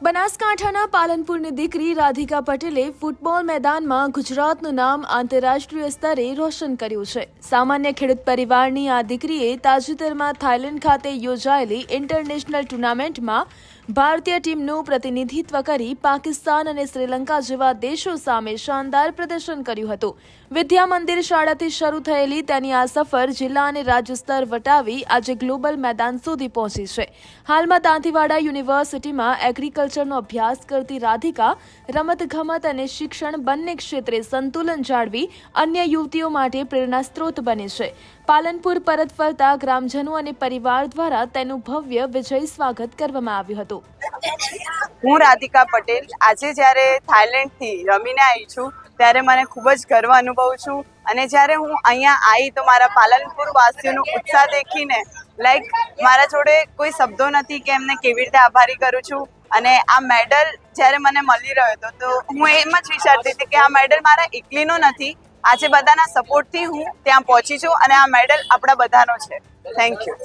બનાસકાંઠાના પાલનપુરની દીકરી રાધિકા પટેલે ફૂટબોલ મેદાનમાં ગુજરાતનું નામ આંતરરાષ્ટ્રીય સ્તરે રોશન કર્યું છે. સામાન્ય ખેડૂત પરિવારની આ દીકરીએ તાજેતરમાં થાઇલેન્ડ ખાતે યોજાયેલી ઇન્ટરનેશનલ ટુર્નામેન્ટમાં ભારતીય ટીમનું પ્રતિનિધિત્વ કરી પાકિસ્તાન અને શ્રીલંકા જેવા દેશો સામે શાનદાર પ્રદર્શન કર્યું હતું. વિદ્યા મંદિર શાળાથી શરૂ થયેલી તેની આ સફર જિલ્લા અને રાજ્ય સ્તર વટાવી આજે ગ્લોબલ મેદાન સુધી પહોંચી છે. હાલમાં દાંતીવાડા યુનિવર્સિટીમાં એગ્રીકલ્ચરનો અભ્યાસ કરતી રાધિકા રમતગમત અને શિક્ષણ બંને ક્ષેત્રે સંતુલન જાળવી અન્ય યુવતીઓ માટે પ્રેરણા સ્ત્રોત બની છે. પાલનપુર પરત ફરતા ગ્રામજનો અને પરિવાર દ્વારા તેનું ભવ્ય વિજય સ્વાગત કરવામાં આવ્યું હતું. હું રાધિકા પટેલ આજે જ્યારે થાઇલેન્ડથી રમીને આવી છું ત્યારે મને ખૂબ જ ગર્વ અનુભવું છું અને જ્યારે હું અહીંયા આવી તો મારા પાલનપુર વાસીઓનો ઉત્સાહ દેખીને મારા જોડે કોઈ શબ્દો નથી કે એમને કેવી રીતે આભારી કરું છું. અને આ મેડલ જ્યારે મને મળી રહ્યો હતો તો હું એમ જ વિચારતી હતી કે આ મેડલ મારા એકલીનો નથી, આજે બધાના સપોર્ટથી હું ત્યાં પહોંચી છું અને આ મેડલ આપણા બધાનો છે. Thank you.